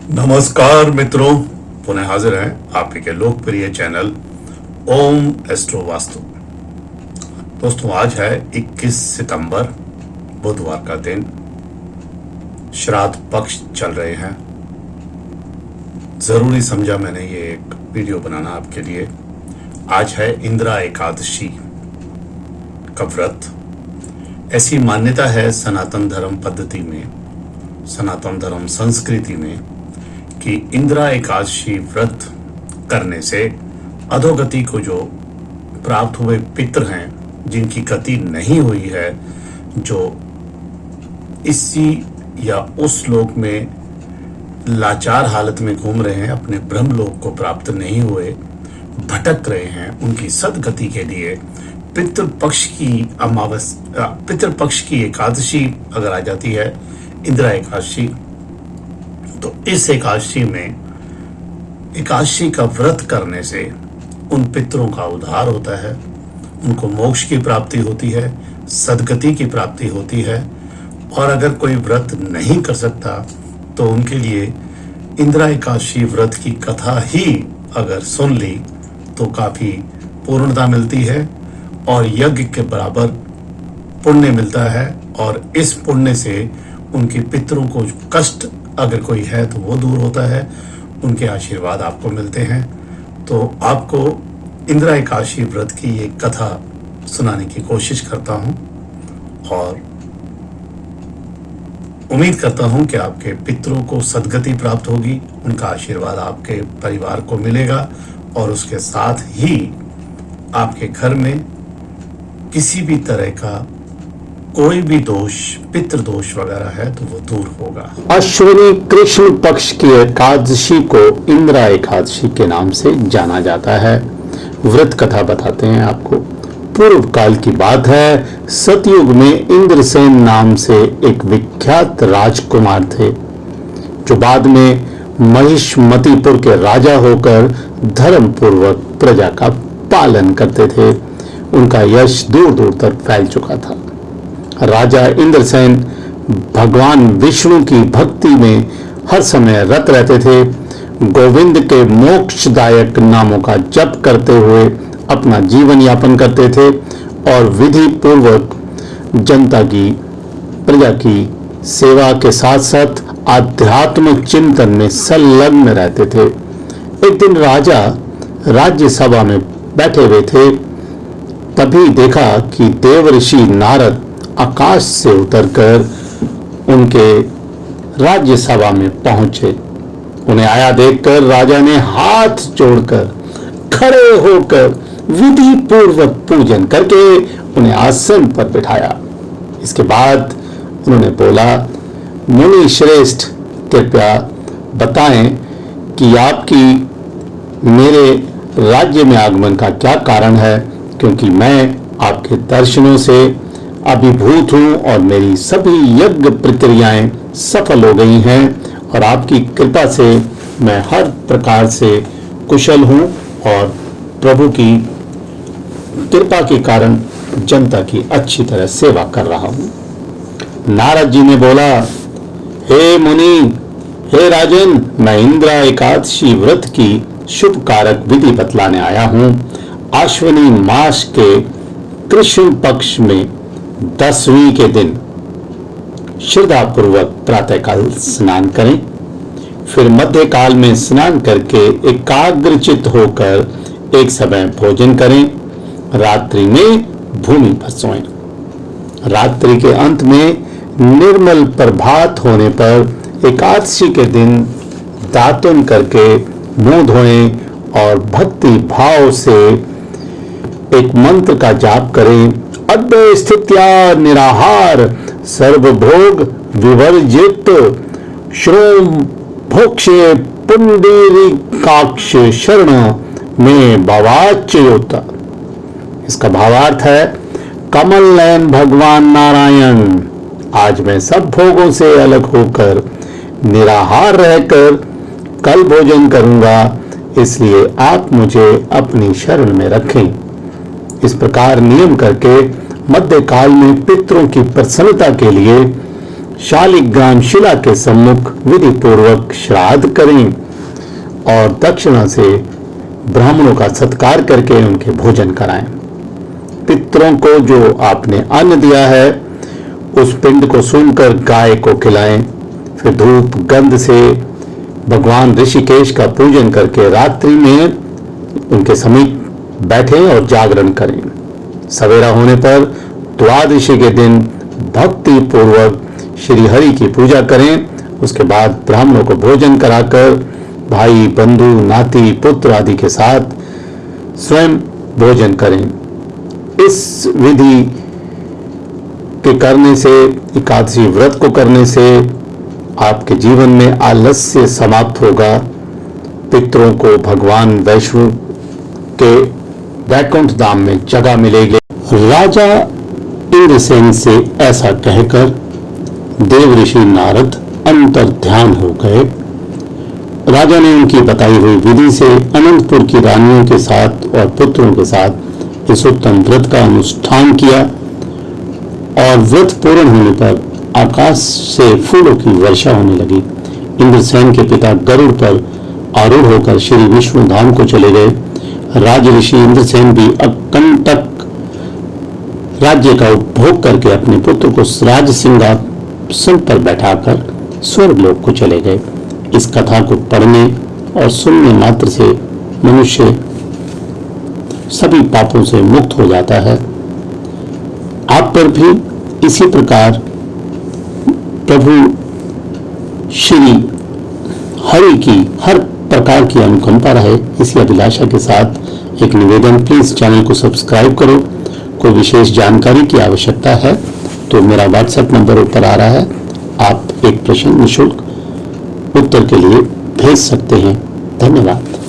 नमस्कार मित्रों, पुनः हाजिर हैं आपके के लोकप्रिय चैनल ओम एस्ट्रो वास्तु। दोस्तों, आज है 21 सितंबर, बुधवार का दिन। श्राद्ध पक्ष चल रहे हैं। जरूरी समझा मैंने ये एक वीडियो बनाना आपके लिए। आज है इंदिरा एकादशी का व्रत। ऐसी मान्यता है सनातन धर्म पद्धति में, सनातन धर्म संस्कृति में, कि इंदिरा एकादशी व्रत करने से अधोगति को जो प्राप्त हुए पितृ हैं, जिनकी गति नहीं हुई है, जो इसी या उस लोक में लाचार हालत में घूम रहे हैं, अपने ब्रह्मलोक को प्राप्त नहीं हुए, भटक रहे हैं, उनकी सदगति के लिए पितृपक्ष की एकादशी अगर आ जाती है, इंदिरा एकादशी, तो इस एकादशी में एकादशी का व्रत करने से उन पितरों का उद्धार होता है, उनको मोक्ष की प्राप्ति होती है, सदगति की प्राप्ति होती है। और अगर कोई व्रत नहीं कर सकता तो उनके लिए इंदिरा एकादशी व्रत की कथा ही अगर सुन ली तो काफ़ी पूर्णता मिलती है और यज्ञ के बराबर पुण्य मिलता है। और इस पुण्य से उनके पितरों को कष्ट अगर कोई है तो वो दूर होता है, उनके आशीर्वाद आपको मिलते हैं। तो आपको इंदिरा एकादशी व्रत की ये कथा सुनाने की कोशिश करता हूँ और उम्मीद करता हूँ कि आपके पितरों को सदगति प्राप्त होगी, उनका आशीर्वाद आपके परिवार को मिलेगा और उसके साथ ही आपके घर में किसी भी तरह का कोई भी दोष, पितृदोष वगैरह है तो वो दूर होगा। अश्विनी कृष्ण पक्ष की एकादशी को इंदिरा एकादशी के नाम से जाना जाता है। व्रत कथा बताते हैं आपको। पूर्व काल की बात है, सतयुग में इंद्रसेन नाम से एक विख्यात राजकुमार थे, जो बाद में महिष्मतिपुर के राजा होकर धर्म पूर्वक प्रजा का पालन करते थे। उनका यश दूर दूर तक फैल चुका था। राजा इंद्रसेन भगवान विष्णु की भक्ति में हर समय रत रहते थे। गोविंद के मोक्षदायक नामों का जप करते हुए अपना जीवन यापन करते थे और विधि पूर्वक जनता की, प्रजा की सेवा के साथ साथ आध्यात्मिक चिंतन में संलग्न रहते थे। एक दिन राजा राज्यसभा में बैठे हुए थे, तभी देखा कि देवर्षि नारद आकाश से उतरकर उनके राज्यसभा में पहुंचे। उन्हें आया देखकर राजा ने हाथ जोड़कर खड़े होकर विधि पूर्वक पूजन करके उन्हें आसन पर बिठाया। इसके बाद उन्होंने बोला, मुनि श्रेष्ठ, कृपया बताएं कि आपकी मेरे राज्य में आगमन का क्या कारण है, क्योंकि मैं आपके दर्शनों से अभिभूत हूँ और मेरी सभी यज्ञ प्रक्रियाएं सफल हो गई हैं और आपकी कृपा से मैं हर प्रकार से कुशल हूँ और प्रभु की कृपा के कारण जनता की अच्छी तरह सेवा कर रहा हूँ। नारद जी ने बोला, हे मुनि, हे राजन, मैं इंदिरा एकादशी व्रत की शुभ कारक विधि बतलाने आया हूँ। अश्विनी मास के कृष्ण पक्ष में 10वीं के दिन श्रद्धा पूर्वक प्रातःकाल स्नान करें, फिर मध्य काल में स्नान करके एकाग्रचित होकर एक समय भोजन करें, रात्रि में भूमि पर सोएं। रात्रि के अंत में निर्मल प्रभात होने पर एकादशी के दिन दातुन करके मुंह धोएं और भक्ति भाव से एक मंत्र का जाप करें। अद्वै स्थित्या निराहार सर्वभोग विवर्जित श्रोम भोक्षे पुंडरीकाक्ष शरण में भवाच्युत। इसका भावार्थ है, कमल नयन भगवान नारायण, आज मैं सब भोगों से अलग होकर निराहार रहकर कल भोजन करूंगा, इसलिए आप मुझे अपनी शरण में रखें। इस प्रकार नियम करके मध्य काल में पितरों की प्रसन्नता के लिए शालिग्राम शिला के सम्मुख विधि पूर्वक श्राद्ध करें और दक्षिणा से ब्राह्मणों का सत्कार करके उनके भोजन कराएं। पितरों को जो आपने अन्न दिया है उस पिंड को सुनकर गाय को खिलाएं। फिर धूप गंध से भगवान ऋषिकेश का पूजन करके रात्रि में उनके समीप बैठें और जागरण करें। सवेरा होने पर द्वादशी के दिन भक्ति पूर्वक श्री हरि की पूजा करें। उसके बाद ब्राह्मणों को भोजन कराकर भाई बंधु नाती पुत्र आदि के साथ स्वयं भोजन करें। इस विधि के करने से, एकादशी व्रत को करने से आपके जीवन में आलस्य समाप्त होगा। पितरों को भगवान वैष्णु के वैकुंठ धाम में जगह मिलेगी। राजा इंद्रसेन से ऐसा कहकर देव ऋषि नारद अंतर ध्यान हो गए। राजा ने उनकी बताई हुई विधि से अनंतपुर की रानियों के साथ और पुत्रों के साथ इस उत्तम व्रत का अनुष्ठान किया और व्रत पूर्ण होने पर आकाश से फूलों की वर्षा होने लगी। इंद्रसेन के पिता गरुड़ पर आरूढ़ होकर श्री विष्णु धाम को चले गए। राज ऋषि इंद्रसेन भी अकंटक राज्य का उपभोग करके अपने पुत्र को राज सिंहासन पर बैठाकर स्वर्गलोक को चले गए। इस कथा को पढ़ने और सुनने मात्र से मनुष्य सभी पापों से मुक्त हो जाता है। आप पर भी इसी प्रकार प्रभु श्री हरि की हर प्रकार की अनुकंपा रहे, इसी अभिलाषा के साथ एक निवेदन, प्लीज चैनल को सब्सक्राइब करो। कोई विशेष जानकारी की आवश्यकता है तो मेरा व्हाट्सएप नंबर ऊपर आ रहा है, आप एक प्रश्न निःशुल्क उत्तर के लिए भेज सकते हैं। धन्यवाद।